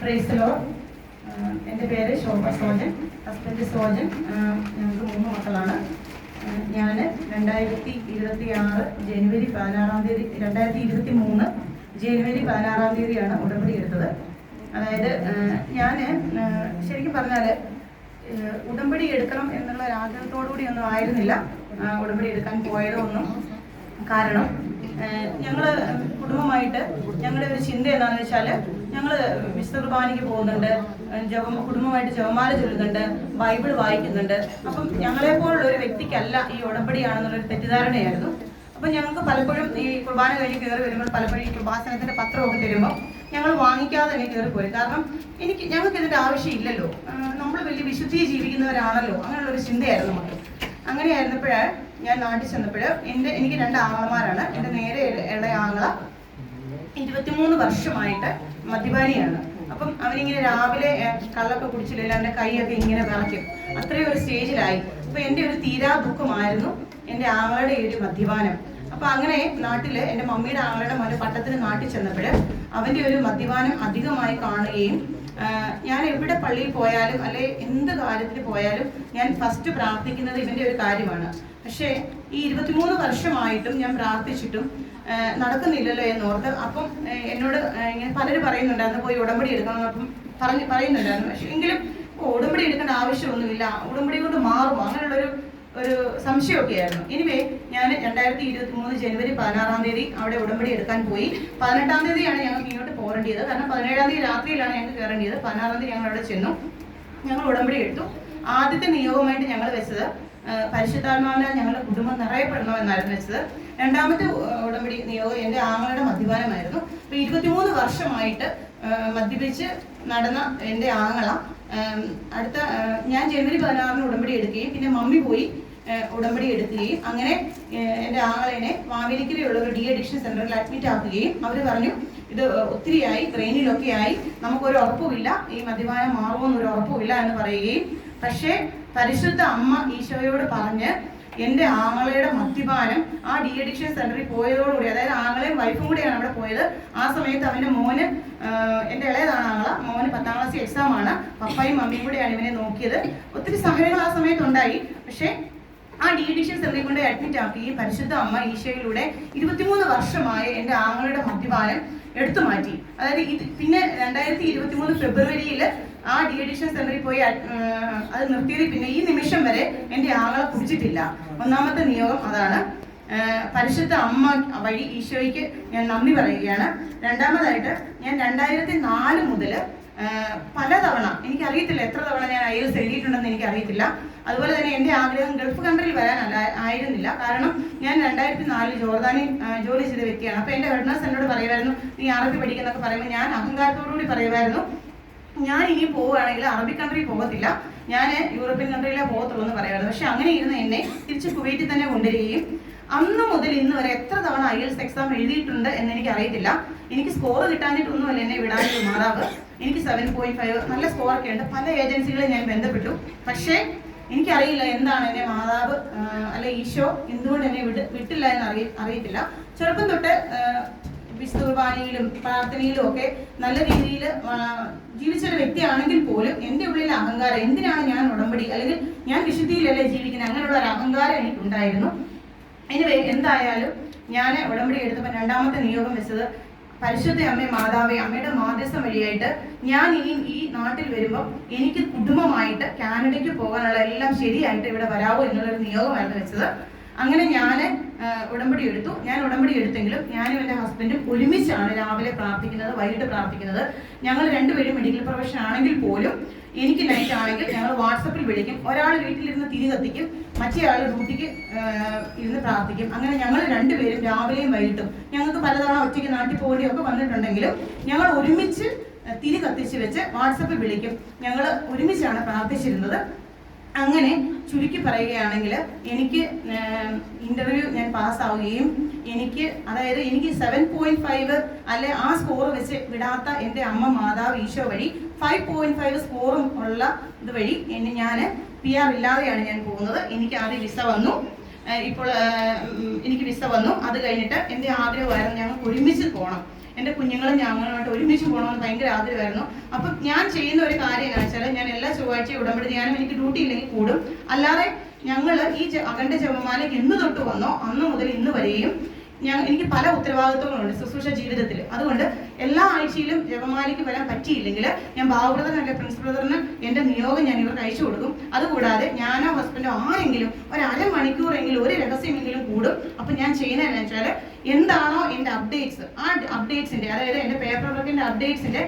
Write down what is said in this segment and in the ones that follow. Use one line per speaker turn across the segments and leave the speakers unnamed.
Praise the Lord. എൻ്റെ പേര് ശോഭ Sojan, husband Sojan. ഞങ്ങൾക്ക് 3 മക്കളാണ്. ഞാൻ 2026 ജനുവരി 16-ാം തീയതി 2023 ജനുവരി 16-ാം തീയതിയാണ് ഉടമ്പടി എടുത്തത്. അതായത് ഞാൻ ശരിക്കും പറഞ്ഞാൽ ഉടമ്പടി എടുക്കണം എന്നുള്ള ഒരാഗ്രഹത്തോടു കൂടി ഒന്നും ആയിരുന്നില്ല ഉടമ്പടി എടുക്കാൻ പോയതൊന്നും. കാരണം ഞങ്ങൾ കുടുംബമായിട്ട് ഞങ്ങളുടെ ഒരു ചിന്ത എന്താണെന്ന് വെച്ചാൽ, ഞങ്ങൾ വിശുദ്ധ കുർബാനയ്ക്ക് പോകുന്നുണ്ട്, കുടുംബമായിട്ട് ജപമാല ചൊല്ലുന്നുണ്ട്, ബൈബിൾ വായിക്കുന്നുണ്ട്. അപ്പം ഞങ്ങളെപ്പോലുള്ള ഒരു വ്യക്തിക്കല്ല ഈ ഉടമ്പടിയാണെന്നുള്ളൊരു തെറ്റിദ്ധാരണയായിരുന്നു. അപ്പം ഞങ്ങൾക്ക് പലപ്പോഴും ഈ കുർബാന കഴിഞ്ഞ് കയറി വരുമ്പോൾ പലപ്പോഴും ഈ കൃപാസനത്തിൻ്റെ പത്രമൊക്കെ തരുമ്പോൾ ഞങ്ങൾ വാങ്ങിക്കാതെ തന്നെ കയറിപ്പോയി. കാരണം ഞങ്ങൾക്ക് ഇതിൻ്റെ ആവശ്യമില്ലല്ലോ, നമ്മൾ വലിയ വിശുദ്ധി ജീവിക്കുന്നവരാണല്ലോ, അങ്ങനെയുള്ളൊരു ചിന്തയായിരുന്നു നമുക്ക്. അങ്ങനെയായിരുന്നപ്പോഴേ ഞാൻ നാട്ടിൽ ചെന്നപ്പോൾ എനിക്ക് 2 ആങ്ങളമാരാണ്. എൻ്റെ നേരെ ഇളയ ആങ്ങള 23 വർഷമായിട്ട് മദ്യപാനിയാണ്. അപ്പം അവനിങ്ങനെ രാവിലെ കള്ളൊക്കെ കുടിച്ചില്ല, അവൻ്റെ കൈയൊക്കെ ഇങ്ങനെ വിറയ്ക്കും, അത്രയും ഒരു സ്റ്റേജിലായി. അപ്പം എൻ്റെ ഒരു തീരാ ദുഃഖമായിരുന്നു എൻ്റെ ആങ്ങളുടെ ഒരു മദ്യപാനം. അപ്പം അങ്ങനെ നാട്ടിൽ എൻ്റെ മമ്മിയുടെ ആങ്ങളുടെ മോനെ പട്ടത്തിന് നാട്ടിൽ ചെന്നപ്പോൾ അവൻ്റെ ഒരു മദ്യപാനം അധികമായി കാണുകയും, ഞാൻ എവിടെ പള്ളിയിൽ പോയാലും അല്ലെ എന്ത് കാര്യത്തിന് പോയാലും ഞാൻ ഫസ്റ്റ് പ്രാർത്ഥിക്കുന്നത് ഇവൻ്റെ ഒരു കാര്യമാണ്. പക്ഷേ ഈ 23 വർഷമായിട്ടും ഞാൻ പ്രാർത്ഥിച്ചിട്ടും നടക്കുന്നില്ലല്ലോ എന്നോർത്ത്. അപ്പം എന്നോട് ഇങ്ങനെ പലരും പറയുന്നുണ്ടായിരുന്നു പോയി ഉടമ്പടി എടുക്കണം, അപ്പം പറയുന്നുണ്ടായിരുന്നു. പക്ഷെ എങ്കിലും ഉടമ്പടി എടുക്കേണ്ട ആവശ്യമൊന്നുമില്ല, ഉടമ്പടി കൊണ്ട് മാറുമോ, അങ്ങനെയുള്ളൊരു സംശയമൊക്കെ ആയിരുന്നു. എനിവേ ഞാൻ 2023 ജനുവരി 16-ാം തീയതി അവിടെ ഉടമ്പടി എടുക്കാൻ പോയി. 18-ാം തീയതിയാണ് ഞങ്ങൾക്ക് ഇങ്ങോട്ട് പോരേണ്ടത്. കാരണം 17-ാം തീയതി രാത്രിയിലാണ് ഞങ്ങൾക്ക് കയറേണ്ടത്. 16-ാം തീയതി ഞങ്ങൾ അവിടെ ചെന്നു, ഞങ്ങൾ ഉടമ്പടി എടുത്തു. ആദ്യത്തെ നിയോഗമായിട്ട് ഞങ്ങൾ വെച്ചത് പരിശുദ്ധാത്മാവിനാൽ ഞങ്ങളുടെ കുടുംബം നിറയപ്പെടണമെന്നായിരുന്നു വെച്ചത്. രണ്ടാമത്തെ ഉടമ്പടി നിയോഗം എൻ്റെ ആങ്ങളുടെ മദ്യപാനമായിരുന്നു. അപ്പോൾ 23 വർഷമായിട്ട് മദ്യപിച്ച് നടന്ന എൻ്റെ ആങ്ങള ഞാൻ ജനുവരി 16-ന് ഉടമ്പടി എടുക്കുകയും പിന്നെ മമ്മി പോയി ഉടമ്പടി എടുക്കുകയും അങ്ങനെ എൻ്റെ ആങ്ങളേനെ മാവേലിക്കരയുള്ള ഒരു ഡി അഡിക്ഷൻ സെൻ്ററിൽ അഡ്മിറ്റ് ആക്കുകയും അവർ പറഞ്ഞു ഇത് ഒത്തിരിയായി, ബ്രെയിനിലൊക്കെ ആയി, നമുക്കൊരു ഉറപ്പുമില്ല, ഈ മദ്യപാനം മാറുമെന്നൊരു ഉറപ്പുമില്ല എന്ന് പറയുകയും, പക്ഷേ പരിശുദ്ധ അമ്മ ഈശോയോട് പറഞ്ഞ് എൻ്റെ ആങ്ങളയുടെ മദ്യപാനം ആ ഡി അഡിക്ഷൻ സെൻ്ററിൽ പോയതോടുകൂടി, അതായത് ആങ്ങളെയും വൈഫും കൂടിയാണ് അവിടെ പോയത്. ആ സമയത്ത് അവൻ്റെ മോന്, എൻ്റെ ഇളയതാണ് ആങ്ങള, മോന് 10ാം ക്ലാസ് എക്സാമാണ്, പപ്പയും മമ്മിയും കൂടെയാണ് ഇവനെ നോക്കിയത്. ഒത്തിരി സഹനങ്ങൾ ആ സമയത്തുണ്ടായി. പക്ഷേ ആ ഡി അഡിക്ഷൻ സെൻ്ററിൽ കൊണ്ട് അഡ്മിറ്റ് ആക്കുകയും പരിശുദ്ധ അമ്മ ഈശോയിലൂടെ 23 വർഷമായി എൻ്റെ ആങ്ങളുടെ മദ്യപാനം എടുത്തു മാറ്റി. അതായത് പിന്നെ 2023 ഫെബ്രുവരിയിൽ ആ ഡി അഡിക്ഷൻ സെൻ്ററിൽ പോയി അത് നിർത്തിയത്. പിന്നെ ഈ നിമിഷം വരെ എൻ്റെ ആങ്ങളെ കുടിച്ചിട്ടില്ല. ഒന്നാമത്തെ നിയോഗം അതാണ്. പരിശുദ്ധ അമ്മ വഴി ഈശോയ്ക്ക് ഞാൻ നന്ദി പറയുകയാണ്. രണ്ടാമതായിട്ട് ഞാൻ 2004 മുതൽ പലതവണ, എനിക്കറിയത്തില്ല എത്ര തവണ ഞാൻ IELTS എഴുതിയിട്ടുണ്ടെന്ന് എനിക്കറിയത്തില്ല. അതുപോലെ തന്നെ എൻ്റെ ആഗ്രഹം ഗൾഫ് കൺട്രിയിൽ വരാൻ ആയിരുന്നില്ല. കാരണം ഞാൻ 2004 ജോർദാനിൽ ജോലി ചെയ്ത വ്യക്തിയാണ്. അപ്പോൾ എൻ്റെ ഹെഡ് നേഴ്സ് എന്നോട് പറയുമായിരുന്നു നീ അറബി പഠിക്കുന്നൊക്കെ പറയുമ്പോൾ ഞാൻ അഹങ്കാരത്തോടുകൂടി പറയുമായിരുന്നു ഞാൻ ഇനി പോവുകയാണെങ്കിൽ അറബി കൺട്രി പോകത്തില്ല, ഞാൻ യൂറോപ്യൻ കൺട്രിയിലേ പോകത്തുള്ളൂ എന്ന് പറയുമായിരുന്നു. പക്ഷെ അങ്ങനെ ഇരുന്ന് എന്നെ തിരിച്ച് കുവൈറ്റിൽ തന്നെ കൊണ്ടുവരികയും അന്ന് മുതൽ ഇന്ന് വരെ എത്ര തവണ IELTS എക്സാം എഴുതിയിട്ടുണ്ട് എന്ന് എനിക്ക് അറിയത്തില്ല. എനിക്ക് സ്കോർ കിട്ടാനിട്ടൊന്നുമല്ല എന്നെ വിടാനുള്ള മാതാവ്. എനിക്ക് 7.5 നല്ല സ്കോറൊക്കെ ഉണ്ട്. പല ഏജൻസികളെ ഞാൻ ബന്ധപ്പെട്ടു. പക്ഷേ എനിക്കറിയില്ല എന്താണ് എന്നെ മാതാവ് അല്ലെ ഈശോ എന്തുകൊണ്ട് എന്നെ വിട്ടില്ല എന്ന് അറിയത്തില്ല. ചെറുപ്പം തൊട്ട് വിശുദ്ധ കുർബാനയിലും പ്രാർത്ഥനയിലും ഒക്കെ നല്ല രീതിയിൽ ജീവിച്ചൊരു വ്യക്തിയാണെങ്കിൽ പോലും എൻ്റെ ഉള്ളിലെ അഹങ്കാരം, എന്തിനാണ് ഞാൻ ഉടമ്പടി, അല്ലെങ്കിൽ ഞാൻ വിശുദ്ധിയിലല്ലേ ജീവിക്കുന്നത്, അങ്ങനെയുള്ള ഒരു അഹങ്കാരം എനിക്കുണ്ടായിരുന്നു. എനിവേ എന്തായാലും ഞാൻ ഉടമ്പടി എടുത്തപ്പോൾ രണ്ടാമത്തെ നിയോഗം വെച്ചത് പരിശുദ്ധ അമ്മ മാതാവേ, അമ്മയുടെ മാധ്യസ്ഥം വഴിയായിട്ട് ഞാൻ ഇനി ഈ നാട്ടിൽ വരുമ്പോൾ എനിക്ക് കുടുംബമായിട്ട് കാനഡയ്ക്ക് പോകാനുള്ള എല്ലാം ശരിയായിട്ട് ഇവിടെ വരാവോ എന്നുള്ളൊരു നിയോഗമായിരുന്നു വെച്ചത്. അങ്ങനെ ഞാൻ ഉടമ്പടി എടുത്തു. ഞാൻ ഉടമ്പടി എടുത്തെങ്കിലും ഞാനും എൻ്റെ ഹസ്ബൻഡും ഒരുമിച്ചാണ് രാവിലെ പ്രാർത്ഥിക്കുന്നത്, വൈകിട്ട് പ്രാർത്ഥിക്കുന്നത്. ഞങ്ങൾ രണ്ടുപേരും മെഡിക്കൽ പ്രൊഫഷൻ ആണെങ്കിൽ പോലും എനിക്ക് നൈറ്റ് ആണെങ്കിൽ ഞങ്ങൾ വാട്സപ്പിൽ വിളിക്കും. ഒരാൾ വീട്ടിലിരുന്ന് തിരി കത്തിക്കും, മറ്റേ ആൾ ഡ്യൂട്ടിക്ക് ഇരുന്ന് പ്രാർത്ഥിക്കും. അങ്ങനെ ഞങ്ങൾ രണ്ടുപേരും രാവിലെയും വൈകിട്ടും, ഞങ്ങൾക്ക് പലതവണ ഒറ്റയ്ക്ക് നാട്ടിൽ പോകേണ്ടിയൊക്കെ വന്നിട്ടുണ്ടെങ്കിലും ഞങ്ങൾ ഒരുമിച്ച് തിരി കത്തിച്ച് വെച്ച് വാട്സപ്പിൽ വിളിക്കും. ഞങ്ങൾ ഒരുമിച്ചാണ് പ്രാർത്ഥിച്ചിരുന്നത്. അങ്ങനെ ചുരുക്കി പറയുകയാണെങ്കിൽ എനിക്ക് ഇന്റർവ്യൂ ഞാൻ പാസ്സാവുകയും അതായത് എനിക്ക് 7.5 അല്ലെ ആ സ്കോർ വെച്ച് വിടാത്ത എൻ്റെ അമ്മ മാതാവ് ഈശോ വഴി 5.5 സ്കോറും ഉള്ള ഇത് വഴി ഞാൻ PR ഇല്ലാതെയാണ് ഞാൻ പോകുന്നത്. എനിക്ക് ആദ്യം വിസ വന്നു. ഇപ്പോൾ എനിക്ക് വിസ വന്നു. അത് കഴിഞ്ഞിട്ട് എൻ്റെ ആഗ്രഹമായിരുന്നു ഞങ്ങൾക്ക് ഒരുമിച്ച് പോകണം. എൻ്റെ കുഞ്ഞുങ്ങളും ഞങ്ങളുമായിട്ട് ഒരുമിച്ച് പോകണമെന്ന് ഭയങ്കര ആഗ്രഹമായിരുന്നു. അപ്പം ഞാൻ ചെയ്യുന്ന ഒരു കാര്യം എന്താ വെച്ചാൽ, ഞാൻ എല്ലാ ചൊവ്വാഴ്ചയും ഉടമ്പടി ധ്യാനം എനിക്ക് ഡ്യൂട്ടി ഇല്ലെങ്കിൽ കൂടും. അല്ലാതെ ഞങ്ങൾ ഈ അഖണ്ഡ ജപമാലയ്ക്ക് എന്ന് തൊട്ട് വന്നോ അന്ന് മുതൽ ഇന്ന് വരെയും എനിക്ക് പല ഉത്തരവാദിത്വങ്ങളുണ്ട് ശുശ്രൂഷ ജീവിതത്തിൽ. അതുകൊണ്ട് എല്ലാ ആഴ്ചയിലും ജപമാലയ്ക്ക് വരാൻ പറ്റിയില്ലെങ്കിൽ ഞാൻ ബാബുബ്രദറിന് അല്ലെങ്കിൽ പ്രിൻസ് ബ്രദറിന് എൻ്റെ നിയോഗം ഞാൻ ഇവർക്ക് അയച്ചു കൊടുക്കും. അതുകൂടാതെ ഞാനോ ഹസ്ബൻഡോ ആരെങ്കിലും ഒരു അരമണിക്കൂറെങ്കിലും ഒരു രഹസ്യമെങ്കിലും കൂടും. അപ്പം ഞാൻ ചെയ്യുന്നതെന്ന് വെച്ചാൽ, എന്താണോ എൻ്റെ അപ്ഡേറ്റ്സ്, ആ അപ്ഡേറ്റ്സിൻ്റെ, അതായത് എൻ്റെ പേപ്പർ വർക്കിൻ്റെ അപ്ഡേറ്റ്സിൻ്റെ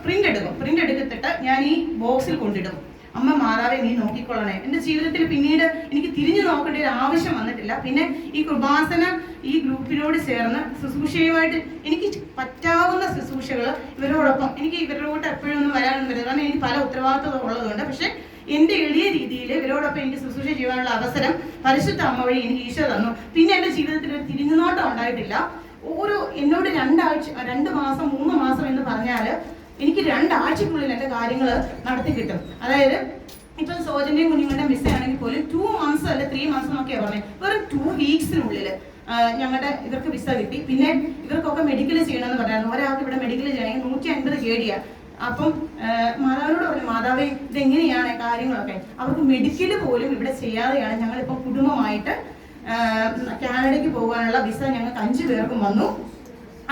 പ്രിന്റ് എടുത്തിട്ട് ഞാൻ ഈ ബോക്സിൽ കൊണ്ടിടും. അമ്മ മാതാവെ നീ നോക്കിക്കൊള്ളണേ. എൻ്റെ ജീവിതത്തിൽ പിന്നീട് എനിക്ക് തിരിഞ്ഞു നോക്കേണ്ട ഒരു ആവശ്യം വന്നിട്ടില്ല. പിന്നെ ഈ കൃപാസന ഈ ഗ്രൂപ്പിനോട് ചേർന്ന് ശുശ്രൂഷയുമായിട്ട് എനിക്ക് പറ്റാവുന്ന ശുശ്രൂഷകൾ ഇവരോടൊപ്പം, എനിക്ക് ഇവരോട് എപ്പോഴും ഒന്നും വരാനൊന്നും വരില്ല, കാരണം എനിക്ക് പല ഉത്തരവാദിത്വം ഉള്ളതുകൊണ്ട്. പക്ഷെ എൻ്റെ എളിയ രീതിയിൽ ഇവരോടൊപ്പം എനിക്ക് ശുശ്രൂഷ ചെയ്യാനുള്ള അവസരം പരിശുദ്ധ അമ്മ വഴി എനിക്ക് ഈശോ തന്നു. പിന്നെ എൻ്റെ ജീവിതത്തിൽ ഒരു തിരിഞ്ഞുനോട്ടം ഉണ്ടായിട്ടില്ല. എന്നോട് 2 മാസം 3 മാസം എന്ന് പറഞ്ഞാൽ എനിക്ക് 2 ആഴ്ചക്കുള്ളിൽ എൻ്റെ കാര്യങ്ങൾ നടത്തി കിട്ടും. അതായത് ഇപ്പം സോജന്റെയും കുഞ്ഞുങ്ങളുടെ വിസയാണെങ്കിൽ പോലും 2 months അല്ല 3 months എന്നൊക്കെയാണ് പറഞ്ഞത്. വെറും 2 weeksനുള്ളിൽ ഞങ്ങളുടെ ഇവർക്ക് വിസ കിട്ടി. പിന്നെ ഇവർക്കൊക്കെ മെഡിക്കൽ ചെയ്യണമെന്ന് പറയായിരുന്നു. ഒരാൾക്ക് ഇവിടെ മെഡിക്കൽ ചെയ്യണമെങ്കിൽ 150 KD. അപ്പം മാതാവിനോട് പറഞ്ഞു, മാതാവേ ഇതെങ്ങനെയാണ് കാര്യങ്ങളൊക്കെ. അവർക്ക് മെഡിക്കൽ പോലും ഇവിടെ ചെയ്യാതെയാണ് ഞങ്ങളിപ്പോൾ കുടുംബമായിട്ട് കാനഡയ്ക്ക് പോകാനുള്ള വിസ ഞങ്ങൾക്ക് 5 പേർക്കും വന്നു.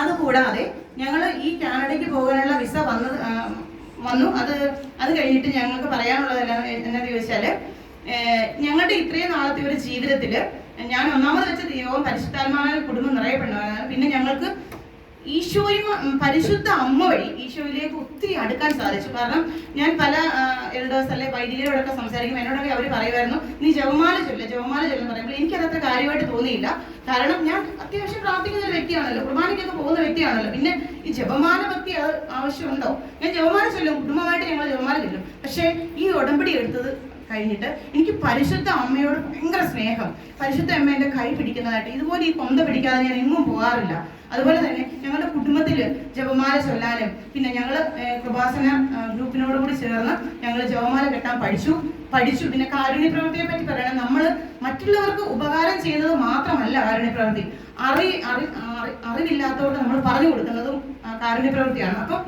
അതുകൂടാതെ ഞങ്ങൾ ഈ കാനഡയ്ക്ക് പോകാനുള്ള വിസ വന്നു. അത് കഴിഞ്ഞിട്ട് ഞങ്ങൾക്ക് പറയാനുള്ളതെല്ലാം എന്താണെന്ന് ചോദിച്ചാൽ, ഞങ്ങളുടെ ഇത്രയും നാളത്തെ ഒരു ജീവിതത്തിൽ ഞാൻ ഒന്നാമത് വെച്ച ദൈവവും പരിശുദ്ധാത്മാവിന്റെ കുടുംബം നിറയപ്പെടുന്നതാണ്. പിന്നെ ഞങ്ങൾക്ക് ഈശോയും പരിശുദ്ധ അമ്മ വഴി ഈശോയിലേക്ക് ഒത്തിരി അടുക്കാൻ സാധിച്ചു. കാരണം ഞാൻ പല എൽഡേഴ്സ് അല്ലെ വൈദികരോടൊക്കെ സംസാരിക്കുമ്പോൾ എന്നോടൊക്കെ അവർ പറയുമായിരുന്നു, നീ ജപമാല ചൊല്ലെന്ന് പറയുമ്പോൾ എനിക്കതത്ര കാര്യമായിട്ട് തോന്നിയില്ല. കാരണം ഞാൻ അത്യാവശ്യം പ്രാർത്ഥിക്കുന്ന ഒരു വ്യക്തിയാണല്ലോ, കുർബാനയ്ക്കൊക്കെ പോകുന്ന വ്യക്തിയാണല്ലോ. പിന്നെ ഈ ജപമാല ഭക്തി ആവശ്യമുണ്ടോ? ഞാൻ ജപമാല ചൊല്ലും, കുടുംബമായിട്ട് ഞങ്ങൾ ജപമാല ചൊല്ലും. പക്ഷേ ഈ ഉടമ്പടി എടുത്തത് കഴിഞ്ഞിട്ട് എനിക്ക് പരിശുദ്ധ അമ്മയോട് ഭയങ്കര സ്നേഹം. പരിശുദ്ധ അമ്മ എൻ്റെ കൈ പിടിക്കുന്നതായിട്ട്, ഇതുപോലെ ഈ കൊന്ത പിടിക്കാതെ ഞാൻ എങ്ങും പോകാറില്ല. അതുപോലെ തന്നെ ഞങ്ങളുടെ കുടുംബത്തിൽ ജപമാല ചൊല്ലാനും, പിന്നെ ഞങ്ങൾ കൃപാസന ഗ്രൂപ്പിനോട് കൂടി ചേർന്ന് ഞങ്ങൾ ജപമാല കെട്ടാൻ പഠിച്ചു. പിന്നെ കാരുണ്യ പ്രവൃത്തിയെ പറ്റി പറയണം. നമ്മൾ മറ്റുള്ളവർക്ക് ഉപകാരം ചെയ്യുന്നത് മാത്രമല്ല കാരുണ്യ പ്രവൃത്തി, അറിവില്ലാത്തവർക്ക് നമ്മൾ പറഞ്ഞു കൊടുക്കുന്നതും കാരുണ്യ പ്രവൃത്തിയാണ്. അപ്പം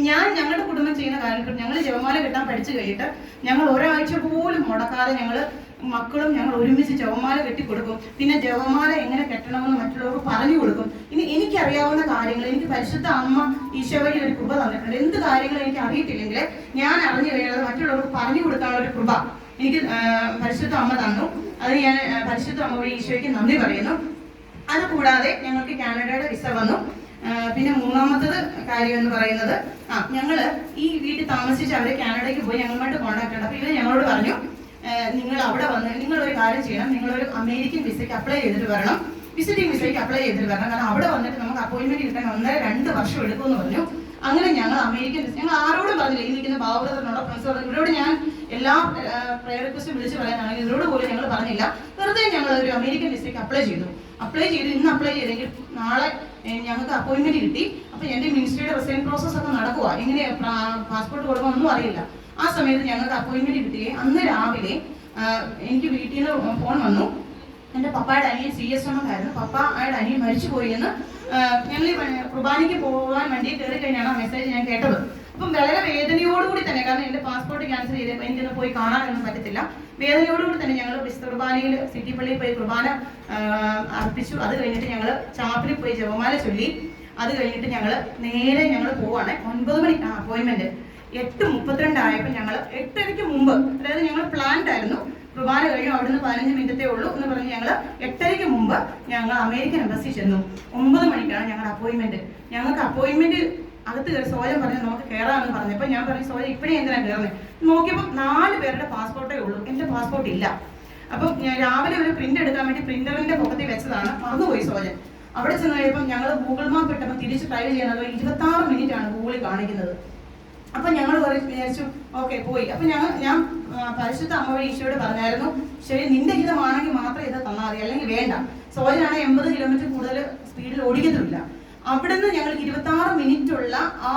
ഞങ്ങളുടെ കുടുംബം ചെയ്യുന്ന കാര്യം, ഞങ്ങൾ ജപമാല കെട്ടാൻ പഠിച്ചു കഴിഞ്ഞിട്ട് ഞങ്ങൾ ഒരാഴ്ച പോലും മുടക്കാതെ മക്കളും ഞങ്ങൾ ഒരുമിച്ച് ജപമാല കെട്ടിക്കൊടുക്കും. പിന്നെ ജപമാല എങ്ങനെ കെട്ടണമെന്ന് മറ്റുള്ളവർക്ക് പറഞ്ഞു കൊടുക്കും. ഇനി എനിക്കറിയാവുന്ന കാര്യങ്ങൾ, എനിക്ക് പരിശുദ്ധ അമ്മ ഈശോ വഴി ഒരു കൃപ തന്നിട്ടുണ്ട്. എന്ത് കാര്യങ്ങൾ എനിക്ക് അറിയത്തില്ലെങ്കിൽ ഞാൻ അറിഞ്ഞു കഴിയാതെ മറ്റുള്ളവർക്ക് പറഞ്ഞു കൊടുക്കാനുള്ള ഒരു കൃപ എനിക്ക് പരിശുദ്ധ അമ്മ തന്നു. അത് ഞാൻ പരിശുദ്ധ അമ്മ വഴി ഈശോയ്ക്ക് നന്ദി പറയുന്നു. അതുകൂടാതെ ഞങ്ങൾക്ക് കാനഡയുടെ വിസ വന്നു. പിന്നെ മൂന്നാമത്തത് കാര്യം എന്ന് പറയുന്നത്, ഞങ്ങള് ഈ വീട്ടിൽ താമസിച്ച് അവര് കാനഡയ്ക്ക് പോയി ഞങ്ങളുമായിട്ട് കോൺടാക്ട് ഉണ്ട്. അപ്പൊ ഇവര് ഞങ്ങളോട് പറഞ്ഞു, നിങ്ങൾ അവിടെ വന്ന് നിങ്ങളൊരു കാര്യം ചെയ്യണം, നിങ്ങളൊരു അമേരിക്കൻ വിസയ്ക്ക് അപ്ലൈ ചെയ്തിട്ട് വരണം, വിസിറ്റിംഗ് വിസയ്ക്ക് അപ്ലൈ ചെയ്തിട്ട് വരണം. കാരണം അവിടെ വന്നിട്ട് നമുക്ക് അപ്പോയിന്റ്മെന്റ് കിട്ടാൻ 1.5-2 വർഷം എടുക്കുമെന്ന് പറഞ്ഞു. അങ്ങനെ ഞങ്ങൾ അമേരിക്കൻ വിസ, ഞങ്ങൾ ആരോടും പറഞ്ഞില്ല. ഈ നിൽക്കുന്ന ബാബുബ്രദറിനോടോ പ്രിൻസ് ഇവരോട് ഞാൻ എല്ലാ പ്രയർ റിക്വസ്റ്റും വിളിച്ച് പറയാനാണെങ്കിൽ ഇവരോട് പോലും ഞങ്ങൾ പറഞ്ഞില്ല. വെറുതെ ഞങ്ങൾ ഒരു അമേരിക്കൻ വിസയ്ക്ക് അപ്ലൈ ചെയ്തു. ഇന്ന് അപ്ലൈ ചെയ്തെങ്കിൽ നാളെ ഞങ്ങൾക്ക് അപ്പോയിന്റ്മെന്റ് കിട്ടി. അപ്പൊ എന്റെ മിനിസ്ട്രിയുടെ റിസൈൻ പ്രോസസ് ഒക്കെ നടക്കുക, എങ്ങനെ പാസ്പോർട്ട് കൊടുക്കണമെന്നും അറിയില്ല. ആ സമയത്ത് ഞങ്ങൾക്ക് അപ്പോയിന്റ്മെന്റ് കിട്ടുകയും അന്ന് രാവിലെ എനിക്ക് വീട്ടിൽ നിന്ന് ഫോൺ വന്നു. എൻ്റെ പപ്പായുടെ അനിയൻ CSM ആയിരുന്നു. പപ്പായുടെ അനിയൻ മരിച്ചു പോയി എന്ന് ഞങ്ങൾ കുർബാനയ്ക്ക് പോകാൻ വണ്ടിയിൽ കയറി കഴിഞ്ഞാണ് ആ മെസ്സേജ് ഞാൻ കേട്ടത്. അപ്പം വളരെ വേദനയോടുകൂടി തന്നെ, കാരണം എൻ്റെ പാസ്പോർട്ട് ക്യാൻസൽ ചെയ്തപ്പോൾ എനിക്കൊന്ന് പോയി കാണാനൊന്നും പറ്റത്തില്ല. വേദനയോടുകൂടി തന്നെ ഞങ്ങൾ വിശുദ്ധ കുർബാനയിൽ സിറ്റി പള്ളിയിൽ പോയി കുർബാന അർപ്പിച്ചു. അത് കഴിഞ്ഞിട്ട് ഞങ്ങൾ ചാപ്പിൽ പോയി ജപമാല ചൊല്ലി. അത് കഴിഞ്ഞിട്ട് ഞങ്ങൾ പോവാണ്. 9 മണി അപ്പോയിന്റ്മെന്റ്. 8:32 ആയപ്പോൾ ഞങ്ങൾ 8:30 മുമ്പ്, അതായത് ഞങ്ങൾ പ്ലാൻഡ് ആയിരുന്നു കുർബാന കഴിഞ്ഞു അവിടുന്ന് 15 മിനിറ്റേ ഉള്ളൂ എന്ന് പറഞ്ഞ് ഞങ്ങൾ 8:30 മുമ്പ് ഞങ്ങൾ അമേരിക്കൻ എംബസി ചെന്നു. 9 മണിക്കാണ് ഞങ്ങളുടെ അപ്പോയിന്റ്മെന്റ്. ഞങ്ങൾക്ക് അപ്പോയിന്റ്മെന്റ് അകത്ത് കയറി സോജൻ പറഞ്ഞു നമുക്ക് കയറാമെന്ന് പറഞ്ഞപ്പോൾ ഞാൻ പറഞ്ഞു, സോജൻ ഇപ്പഴേ എന്തിനാണ് കയറുന്നത്? നോക്കിയപ്പോൾ 4 പേരുടെ പാസ്പോർട്ടേ ഉള്ളൂ, എൻ്റെ പാസ്പോർട്ട് ഇല്ല. അപ്പം ഞാൻ രാവിലെ ഒരു പ്രിന്റ് എടുക്കാൻ വേണ്ടി പ്രിന്ററിന്റെ പൊക്കത്തിൽ വെച്ചതാണ്, മറന്നുപോയി സോജൻ. അവിടെ ചെന്ന് കഴിയുമ്പോൾ ഞങ്ങൾ ഗൂഗിൾ മാപ്പ് ഇട്ടപ്പോൾ തിരിച്ച് ട്രൈ ചെയ്യുന്നത് 26 മിനിറ്റ് ആണ് ഗൂഗിളിൽ കാണിക്കുന്നത്. അപ്പൊ ഞങ്ങൾ വിചാരിച്ചു ഓക്കെ പോയി. അപ്പൊ ഞാൻ പരിശുദ്ധ അമ്മ വഴി ഈശോയോട് പറഞ്ഞായിരുന്നു, ശരി നിന്റെ ഹിതമാണെങ്കിൽ മാത്രം ഇത് തന്നാൽ മതി, അല്ലെങ്കിൽ വേണ്ട. സോജനാണ് 80 കിലോമീറ്റർ കൂടുതൽ സ്പീഡിൽ ഓടിക്കത്തില്ല. അവിടുന്ന് ഞങ്ങൾ 26 മിനിറ്റുള്ള ആ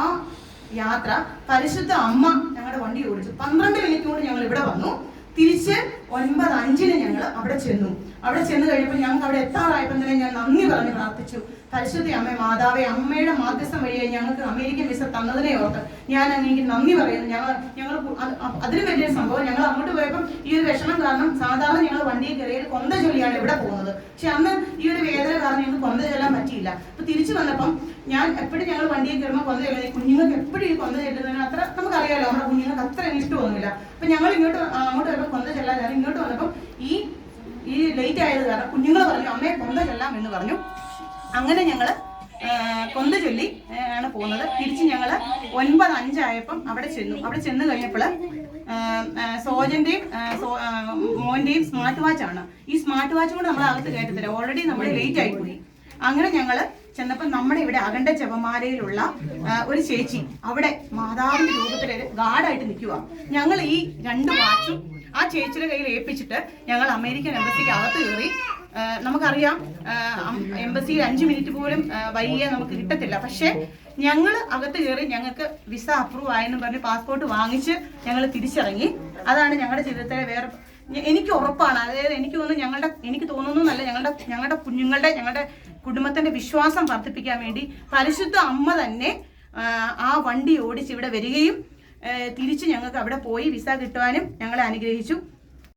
യാത്ര പരിശുദ്ധ അമ്മ ഞങ്ങളുടെ വണ്ടി ഓടിച്ചു. 12 മിനിറ്റ് കൊണ്ട് ഞങ്ങൾ ഇവിടെ വന്നു. തിരിച്ച് 9:05 ഞങ്ങൾ അവിടെ ചെന്നു. അവിടെ ചെന്ന് കഴിഞ്ഞപ്പോൾ ഞങ്ങൾക്ക് അവിടെ എത്താറായപ്പോൾ തന്നെ ഞാൻ നന്ദി പറഞ്ഞ് പ്രാർത്ഥിച്ചു. പരിശുദ്ധ അമ്മ മാതാവേ, അമ്മയുടെ മാധ്യസ്ഥം വഴിയായി ഞങ്ങൾക്ക് അമേരിക്കൻ വിസ തന്നതിനെ ഓർത്ത് ഞാൻ എനിക്ക് നന്ദി പറയുന്നു. ഞങ്ങൾ അതിന് വലിയൊരു സംഭവം, ഞങ്ങൾ അങ്ങോട്ട് പോയപ്പോൾ ഈ ഒരു വിഷമം കാരണം സാധാരണ ഞങ്ങൾ വണ്ടിയിൽ കയറിയത് കൊന്ത ചൊല്ലിയാണ് ഇവിടെ പോകുന്നത്. പക്ഷെ അന്ന് ഈ ഒരു വേദന കാരണം ഞങ്ങൾക്ക് കൊന്ത ചൊല്ലാൻ പറ്റിയില്ല. അപ്പൊ തിരിച്ചു വന്നപ്പം ഞാൻ എപ്പോഴും ഞങ്ങൾ വണ്ടിയിൽ കയറുമ്പോൾ കൊന്ത ചൊല്ലുന്നത് കുഞ്ഞുങ്ങൾക്ക് എപ്പോഴും ഈ കൊന്ത ചെല്ലുന്നതിന് അത്ര നമുക്കറിയാലോ, നമ്മുടെ കുഞ്ഞുങ്ങൾക്ക് അത്ര ഇഷ്ടമൊന്നുമില്ല. അപ്പൊ ഞങ്ങൾ അങ്ങോട്ട് വരുമ്പോൾ കൊന്ത ചെല്ലാതെ ഇങ്ങോട്ട് വന്നപ്പം ഈ ലേറ്റ് ആയത് കാരണം കുഞ്ഞുങ്ങൾ പറഞ്ഞു അമ്മയെ കൊന്ത ചെല്ലാം എന്ന് പറഞ്ഞു. അങ്ങനെ ഞങ്ങൾ കൊന്ത ചൊല്ലി ആണ് പോകുന്നത്. തിരിച്ച് ഞങ്ങൾ 9:05 ആയപ്പം അവിടെ ചെന്ന് കഴിഞ്ഞപ്പോൾ സോജന്റെയും മോന്റെയും സ്മാർട്ട് വാച്ചാണ്. ഈ സ്മാർട്ട് വാച്ചും കൂടെ നമ്മളെ അകത്ത് കയറ്റത്തില്ല, ഓൾറെഡി നമ്മൾ ലേറ്റ് ആയിപ്പോയി. അങ്ങനെ ഞങ്ങൾ ചെന്നപ്പോൾ നമ്മുടെ ഇവിടെ അഖണ്ഡ ജപമാലയിലുള്ള ഒരു ചേച്ചി അവിടെ മാതാവിന്റെ രൂപത്തിൽ ഗാർഡായിട്ട് നിൽക്കുക. ഞങ്ങൾ ഈ 2 വാച്ചും ആ ചേച്ചിയുടെ കയ്യിൽ ഏൽപ്പിച്ചിട്ട് ഞങ്ങൾ അമേരിക്കൻ എംബസിക്ക് അകത്ത് കയറി. നമുക്കറിയാം എംബസിയിൽ 5 മിനിറ്റ് പോലും വൈകിയാൽ നമുക്ക് കിട്ടത്തില്ല. പക്ഷെ ഞങ്ങൾ അകത്ത് കയറി ഞങ്ങൾക്ക് വിസ അപ്രൂവ് ആയെന്ന് പറഞ്ഞ് പാസ്പോർട്ട് വാങ്ങിച്ച് ഞങ്ങൾ തിരിച്ചിറങ്ങി. അതാണ് ഞങ്ങളുടെ ജീവിതത്തിലെ വേറെ എനിക്ക് ഉറപ്പാണ്. അതായത് എനിക്ക് തോന്നുന്നല്ല, ഞങ്ങളുടെ കുഞ്ഞുങ്ങളുടെ ഞങ്ങളുടെ കുടുംബത്തിന്റെ വിശ്വാസം വർദ്ധിപ്പിക്കാൻ വേണ്ടി പരിശുദ്ധ അമ്മ തന്നെ ആ വണ്ടി ഓടിച്ച് ഇവിടെ വരികയും തിരിച്ച് ഞങ്ങൾക്ക് അവിടെ പോയി വിസ കിട്ടുവാനും ഞങ്ങളെ അനുഗ്രഹിച്ചു.